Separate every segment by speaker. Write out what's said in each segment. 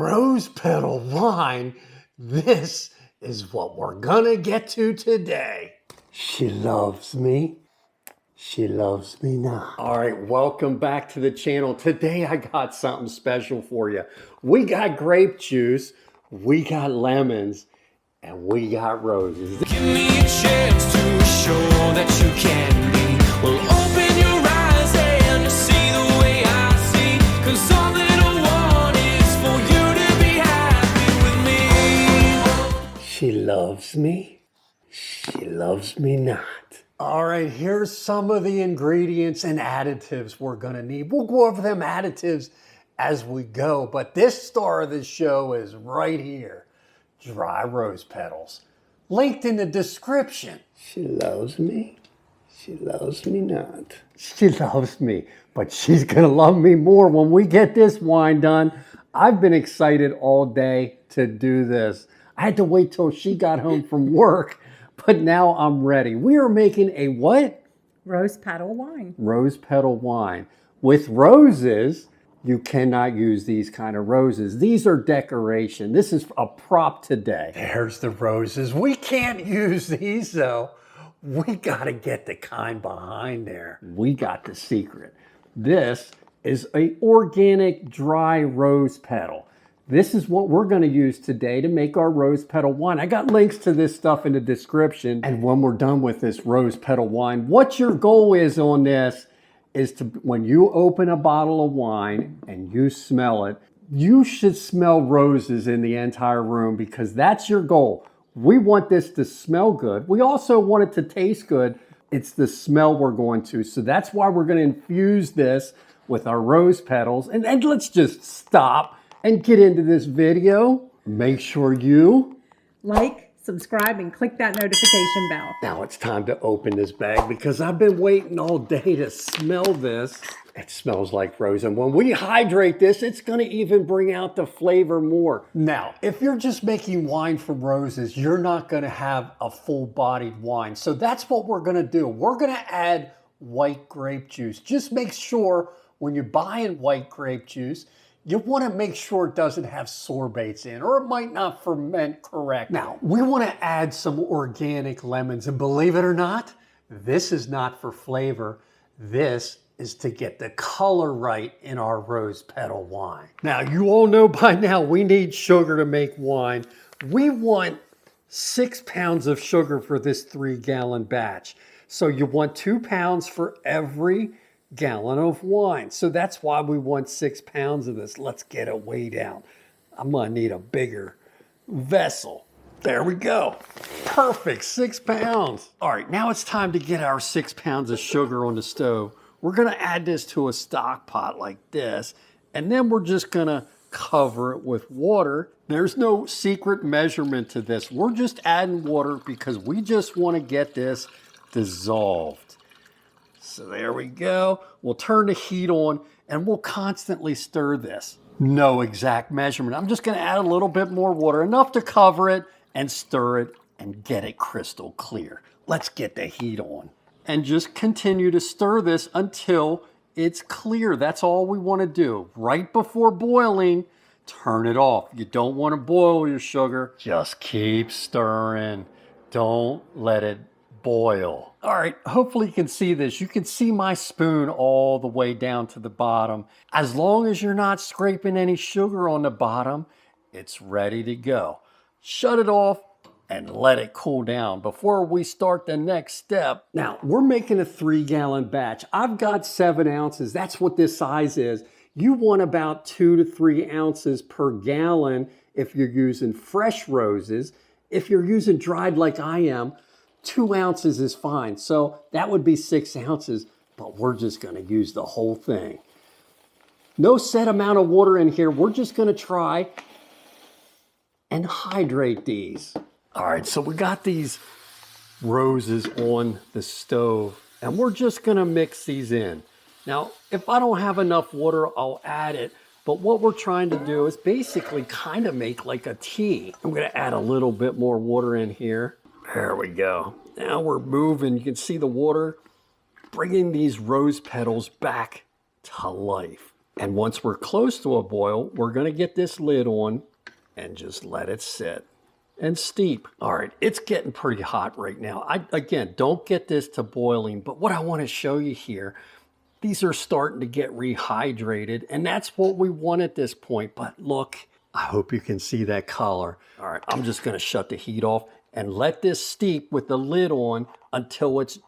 Speaker 1: rose petal wine. This is what we're gonna get to today. She loves me. She loves me now. All right, welcome back to the channel. Today I got something special for you. We got grape juice, we got lemons, and we got roses.
Speaker 2: Give me a chance to show that you can be. Well, open your eyes and see the way I see. 'Cause all that I want is for you to be happy with me.
Speaker 1: She loves me. She loves me not. All right, here's some of the ingredients and additives we're gonna need. We'll go over them additives as we go, but this star of the show is right here. Dry rose petals. Linked in the description. She loves me. She loves me not. She loves me, but she's gonna love me more when we get this wine done. I've been excited all day to do this. I had to wait till she got home from work, but now I'm ready. We are making a what?
Speaker 3: Rose petal wine.
Speaker 1: Rose petal wine. With roses, you cannot use these kind of roses. These are decoration. This is a prop today. There's the roses. We can't use these though. We gotta get the kind behind there. We got the secret. This is an organic dry rose petal. This is what we're gonna use today to make our rose petal wine. I got links to this stuff in the description. And when we're done with this rose petal wine, what your goal is on this is to, when you open a bottle of wine and you smell it, you should smell roses in the entire room because that's your goal. We want this to smell good. We also want it to taste good. It's the smell we're going to. So that's why we're going to infuse this with our rose petals. And let's just stop and get into this video. Make sure you
Speaker 3: Like, subscribe, and click that notification bell.
Speaker 1: Now it's time to open this bag because I've been waiting all day to smell this. It smells like rose, and when we hydrate this, it's gonna even bring out the flavor more. Now, if you're just making wine from roses, you're not gonna have a full-bodied wine. So that's what we're gonna do. We're gonna add white grape juice. Just make sure when you're buying white grape juice, you want to make sure it doesn't have sorbates in, or it might not ferment correct. Now, we want to add some organic lemons, and believe it or not, this is not for flavor. This is to get the color right in our rose petal wine. Now, you all know by now we need sugar to make wine. We want 6 pounds of sugar for this 3-gallon batch. So you want 2 pounds for every gallon of wine. So that's why we want 6 pounds of this. Let's get it weighed out. I'm gonna need a bigger vessel. There we go. Perfect, 6 pounds. All right, now it's time to get our 6 pounds of sugar on the stove. We're gonna add this to a stock pot like this, and then we're just gonna cover it with water. There's no secret measurement to this. We're just adding water because we just wanna get this dissolved. So there we go. We'll turn the heat on and we'll constantly stir this. No exact measurement. I'm just gonna add a little bit more water, enough to cover it and stir it and get it crystal clear. Let's get the heat on and just continue to stir this until it's clear. That's all we wanna do. Right before boiling, turn it off. You don't wanna boil your sugar. Just keep stirring. Don't let it boil. All right, hopefully you can see this. You can see my spoon all the way down to the bottom. As long as you're not scraping any sugar on the bottom, it's ready to go. Shut it off and let it cool down before we start the next step. Now, we're making a 3-gallon batch. I've got 7 ounces. That's what this size is. You want about 2 to 3 ounces per gallon if you're using fresh roses. If you're using dried like I am, 2 ounces is fine. So that would be 6 ounces, but we're just gonna use the whole thing. No set amount of water in here. We're just gonna try and hydrate these. All right, so we got these roses on the stove and we're just gonna mix these in. Now, if I don't have enough water, I'll add it. But what we're trying to do is basically kind of make like a tea. I'm gonna add a little bit more water in here. There we go. Now we're moving. You can see the water bringing these rose petals back to life. And once we're close to a boil, we're going to get this lid on and just let it sit and steep. All right, it's getting pretty hot right now. Again, don't get this to boiling, but what I want to show you here, these are starting to get rehydrated, and that's what we want at this point. But look, I hope you can see that color. All right, I'm just going to shut the heat off and let this steep with the lid on until it's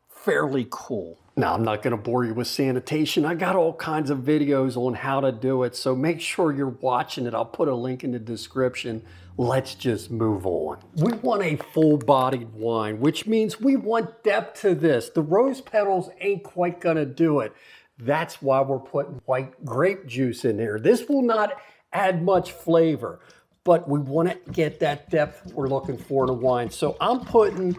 Speaker 1: fairly cool. Now, I'm not going to bore you with sanitation. I got all kinds of videos on how to do it, so make sure you're watching it. I'll put a link in the description. Let's just move on. We want a full-bodied wine, which means we want depth to this. The rose petals ain't quite going to do it. That's why we're putting white grape juice in there. This will not add much flavor, but we want to get that depth we're looking for in a wine. So I'm putting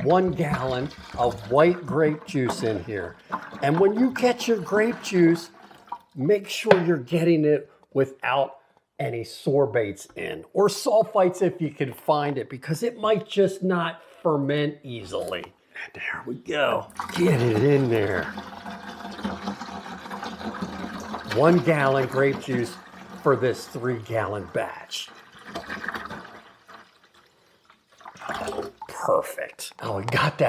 Speaker 1: 1 gallon of white grape juice in here. And when you get your grape juice, make sure you're getting it without any sorbates in, or sulfites if you can find it, because it might just not ferment easily. There we go. Get it in there. 1 gallon grape juice for this 3-gallon batch. Perfect. Oh, we got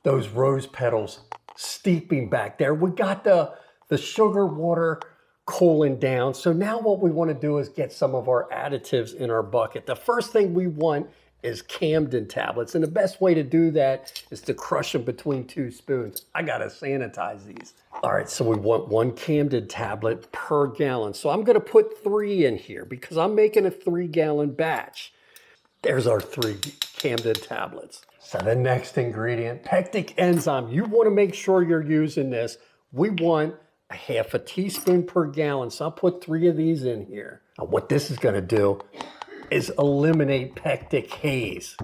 Speaker 1: those rose petals steeping back there. We got the sugar water cooling down. So now what we want to do is get some of our additives in our bucket. The first thing we want is CAMPDEN tablets. And the best way to do that is to crush them between 2 spoons. I got to sanitize these. All right, so we want 1 CAMPDEN tablet per gallon. So I'm going to put 3 in here because I'm making a 3-gallon batch. There's our 3 CAMPDEN tablets. So the next ingredient, pectic enzyme. You want to make sure you're using this. We want a 1/2 teaspoon per gallon. So I'll put 3 of these in here. Now what this is going to do is eliminate pectic haze.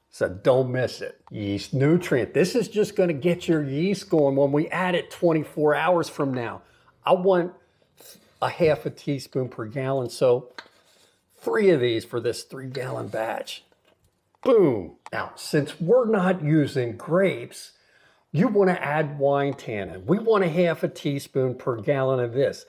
Speaker 1: So don't miss it. Yeast nutrient. This is just going to get your yeast going when we add it 24 hours from now. I want a 1/2 teaspoon per gallon. So 3 of these for this 3-gallon batch. Boom. Now, since we're not using grapes, you want to add wine tannin. We want a 1/2 teaspoon per gallon of this.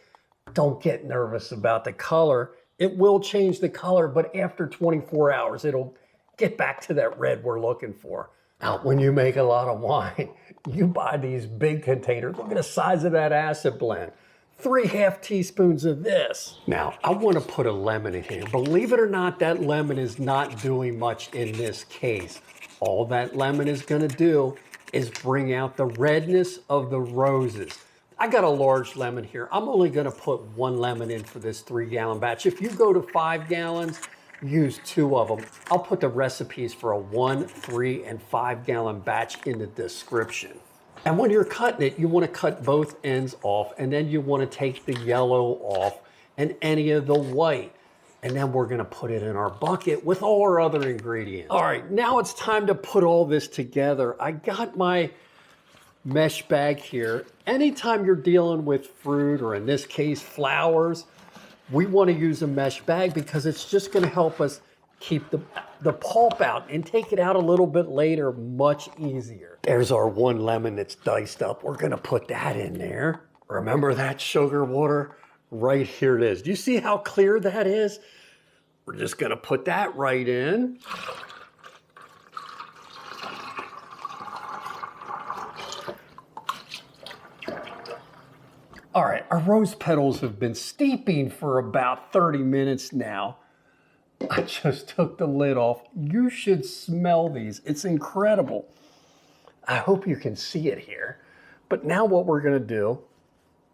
Speaker 1: Don't get nervous about the color. It will change the color, but after 24 hours, it'll get back to that red we're looking for. Now, when you make a lot of wine, you buy these big containers. Look at the size of that acid blend. 3 1/2 teaspoons of this. Now, I want to put a lemon in here. Believe it or not, that lemon is not doing much in this case. All that lemon is going to do is bring out the redness of the roses. I got a large lemon here. I'm only going to put 1 lemon in for this 3-gallon batch. If you go to 5 gallons, use 2 of them. I'll put the recipes for a 1, 3, and 5-gallon batch in the description. And when you're cutting it, you want to cut both ends off, and then you want to take the yellow off and any of the white. And then we're going to put it in our bucket with all our other ingredients. All right, now it's time to put all this together. I got my mesh bag here. Anytime you're dealing with fruit, or in this case, flowers, we want to use a mesh bag because it's just going to help us keep the pulp out and take it out a little bit later much easier. There's our 1 lemon that's diced up. We're going to put that in there. Remember that sugar water? Right here it is. Do you see how clear that is? We're just going to put that right in. All right, our rose petals have been steeping for about 30 minutes now. I just took the lid off. You should smell these. It's incredible. I hope you can see it here. But now what we're going to do,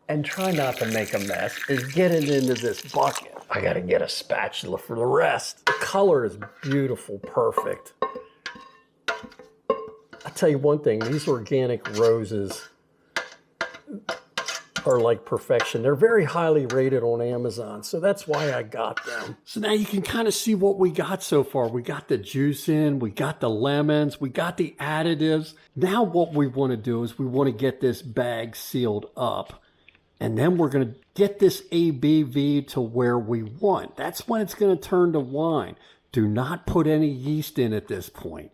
Speaker 1: and try not to make a mess, is get it into this bucket. I got to get a spatula for the rest. The color is beautiful, perfect. I'll tell you one thing, these organic roses are like perfection. They're very highly rated on Amazon, so that's why I got them. So now you can kind of see what we got so far. We got the juice in, we got the lemons, we got the additives. Now what we want to do is we want to get this bag sealed up, and then we're going to get this ABV to where we want. That's when it's going to turn to wine. Do not put any yeast in at this point.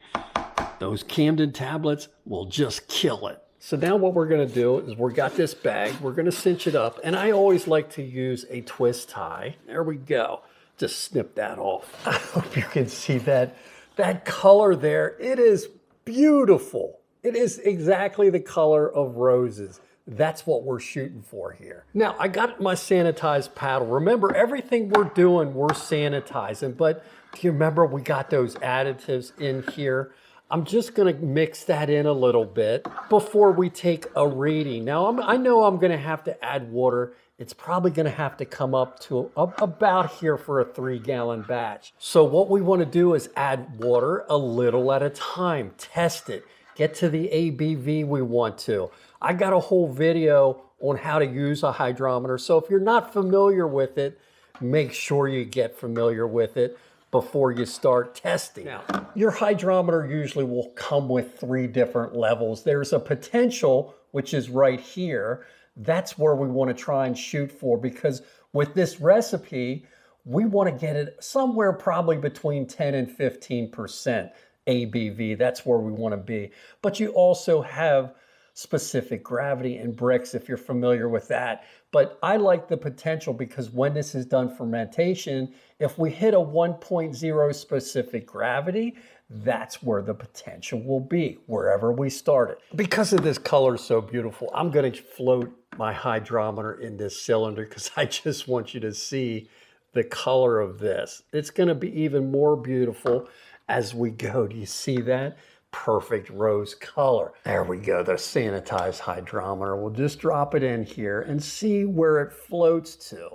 Speaker 1: Those CAMPDEN tablets will just kill it. So now what we're gonna do is we've got this bag, we're gonna cinch it up, and I always like to use a twist tie. There we go. Just snip that off. I hope you can see that color there. It is beautiful. It is exactly the color of roses. That's what we're shooting for here. Now, I got my sanitized paddle. Remember, everything we're doing, we're sanitizing, but do you remember we got those additives in here? I'm just gonna mix that in a little bit before we take a reading. Now, I know I'm gonna have to add water. It's probably gonna have to come up to about here for a 3-gallon batch. So what we wanna do is add water a little at a time, test it, get to the ABV we want to. I got a whole video on how to use a hydrometer. So if you're not familiar with it, make sure you get familiar with it before you start testing. Now, your hydrometer usually will come with 3 different levels. There's a potential, which is right here. That's where we want to try and shoot for, because with this recipe, we want to get it somewhere probably between 10 and 15% ABV. That's where we want to be. But you also have specific gravity and Brix, if you're familiar with that. But I like the potential because when this is done fermentation, if we hit a 1.0 specific gravity, that's where the potential will be, wherever we start it. Because of this color so beautiful, I'm gonna float my hydrometer in this cylinder because I just want you to see the color of this. It's gonna be even more beautiful as we go. Do you see that? Perfect rose color. There we go, the sanitized hydrometer. We'll just drop it in here and see where it floats to.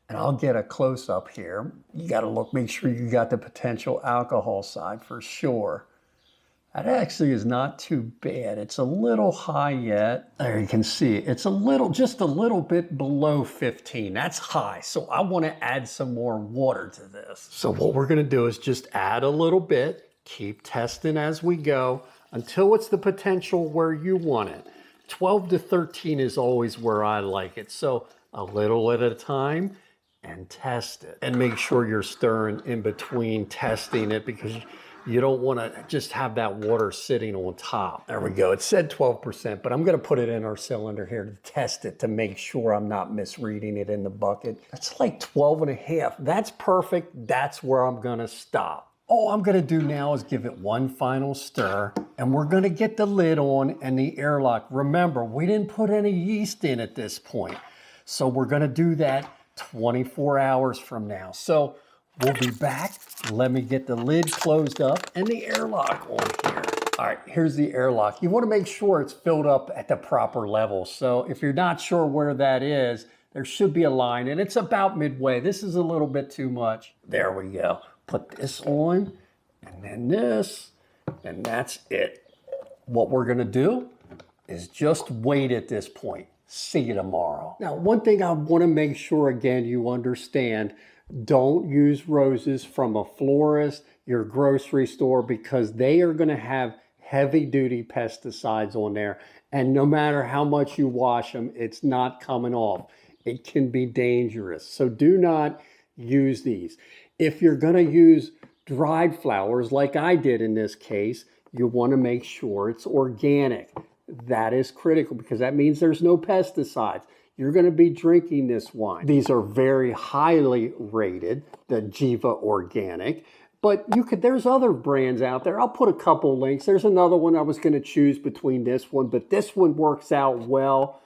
Speaker 1: And I'll get a close up here. You gotta look, make sure you got the potential alcohol side for sure. That actually is not too bad. It's a little high yet. There you can see, it's a little, just a little bit below 15. That's high, so I wanna add some more water to this. So what we're gonna do is just add a little bit, keep testing as we go until it's the potential where you want it. 12 to 13 is always where I like it. So a little at a time and test it. And make sure you're stirring in between testing it because you don't want to just have that water sitting on top. There we go. It said 12%, but I'm going to put it in our cylinder here to test it to make sure I'm not misreading it in the bucket. It's like 12 and a half. That's perfect. That's where I'm going to stop. All I'm gonna do now is give it one final stir, and we're gonna get the lid on and the airlock. Remember, we didn't put any yeast in at this point. So we're gonna do that 24 hours from now. So we'll be back. Let me get the lid closed up and the airlock on here. All right, here's the airlock. You wanna make sure it's filled up at the proper level. So if you're not sure where that is, there should be a line, and it's about midway. This is a little bit too much. There we go. Put this on, and then this, and that's it. What we're gonna do is just wait at this point. See you tomorrow. Now, one thing I wanna make sure, again, you understand, don't use roses from a florist, your grocery store, because they are gonna have heavy-duty pesticides on there, and no matter how much you wash them, it's not coming off. It can be dangerous, so do not use these. If you're gonna use dried flowers like I did in this case, you wanna make sure it's organic. That is critical because that means there's no pesticides. You're gonna be drinking this wine. These are very highly rated, the Jiva Organic, but there's other brands out there. I'll put a couple links. There's another one I was gonna choose between this one, but this one works out well.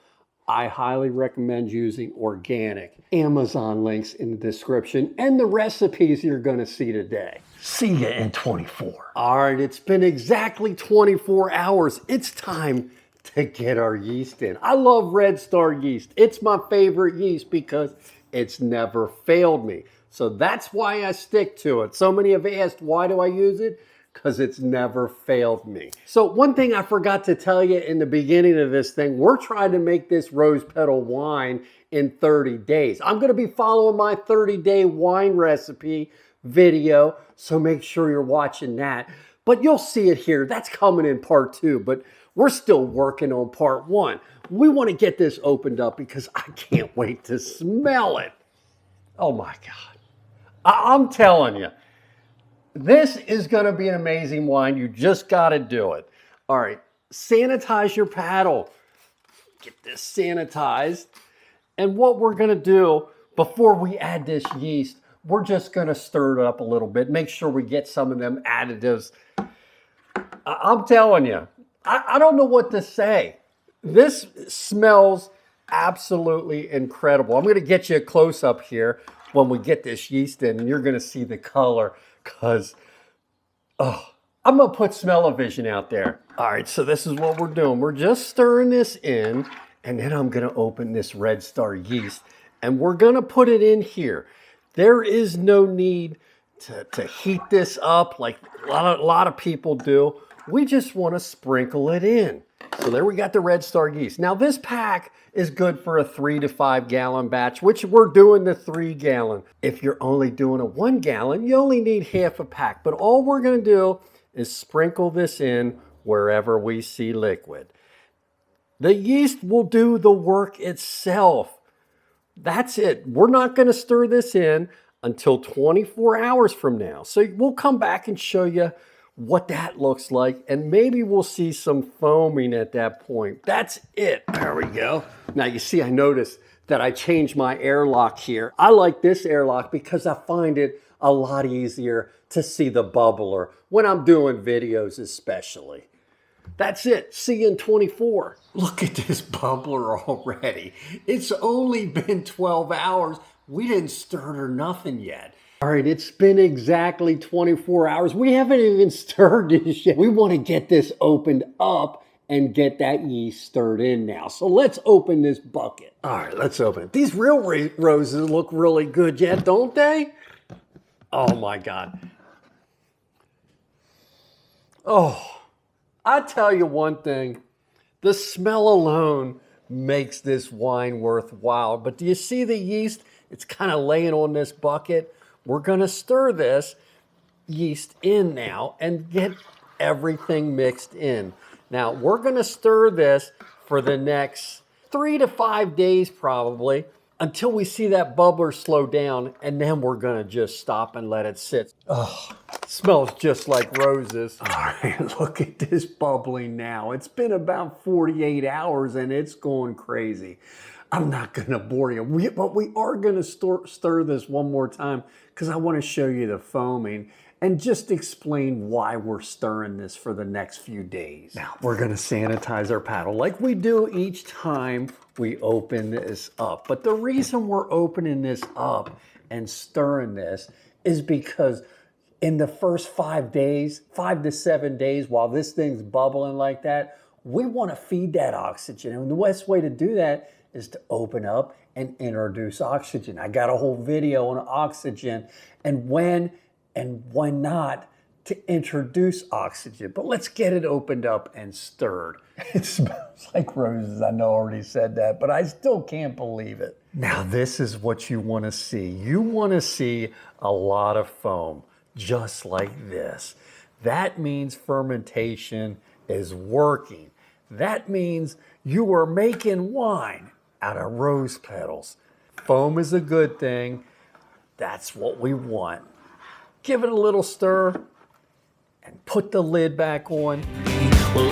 Speaker 1: I highly recommend using organic. Amazon links in the description and the recipes you're gonna see today. See you in 24. All right, it's been exactly 24 hours. It's time to get our yeast in. I love Red Star yeast. It's my favorite yeast because it's never failed me. So that's why I stick to it. So many have asked, why do I use it? Because it's never failed me. So one thing I forgot to tell you in the beginning of this thing, we're trying to make this rose petal wine in 30 days. I'm gonna be following my 30-day wine recipe video, so make sure you're watching that. But you'll see it here, that's coming in part 2, but we're still working on part 1. We wanna get this opened up because I can't wait to smell it. Oh my God, I'm telling you. This is gonna be an amazing wine. You just gotta do it. All right, sanitize your paddle. Get this sanitized. And what we're gonna do before we add this yeast, we're just gonna stir it up a little bit, make sure we get some of them additives. I'm telling you, I don't know what to say. This smells absolutely incredible. I'm gonna get you a close up here when we get this yeast in, and you're gonna see the color, because, oh, I'm gonna put smell-o-vision out there. All right, so this is what we're doing. We're just stirring this in, and then I'm gonna open this Red Star yeast, and we're gonna put it in here. There is no need to heat this up like a lot of people do. We just wanna sprinkle it in. So there we got the Red Star yeast. Now this pack is good for a 3 to 5 gallon batch, which we're doing the 3 gallon. If you're only doing a 1 gallon, you only need half a pack. But all we're gonna do is sprinkle this in wherever we see liquid. The yeast will do the work itself. That's it. We're not gonna stir this in until 24 hours from now. So we'll come back and show you what that looks like, and maybe we'll see some foaming at that point. That's it. There we go. Now you see, I noticed that I changed my airlock here. I like this airlock because I find it a lot easier to see the bubbler when I'm doing videos especially. That's it. See you in 24. Look at this bubbler already. It's only been 12 hours. We didn't stir it or nothing yet. All right, it's been exactly 24 hours. We haven't even stirred this yet. We want to get this opened up and get that yeast stirred in now. So let's open this bucket. All right, let's open it. These real roses look really good yet, don't they? Oh my God. Oh, I tell you one thing, the smell alone makes this wine worthwhile. But do you see the yeast? It's kind of laying on this bucket. We're gonna stir this yeast in now and get everything mixed in. Now, we're gonna stir this for the next 3 to 5 days probably, until we see that bubbler slow down, and then we're gonna just stop and let it sit. Oh, it smells just like roses. All right, look at this bubbling now. It's been about 48 hours and it's going crazy. I'm not gonna bore you, but we are gonna stir this one more time because I wanna show you the foaming and just explain why we're stirring this for the next few days. Now, we're gonna sanitize our paddle like we do each time we open this up. But the reason we're opening this up and stirring this is because in the first 5 days, 5 to 7 days, while this thing's bubbling like that, we wanna feed that oxygen. And the best way to do that is to open up and introduce oxygen. I got a whole video on oxygen and when not to introduce oxygen. But let's get it opened up and stirred. It smells like roses. I know I already said that, but I still can't believe it. Now this is what you want to see. You want to see a lot of foam, just like this. That means fermentation is working. That means you are making wine out of rose petals. Foam is a good thing. That's what we want. Give it a little stir and put the lid back on.
Speaker 2: Well,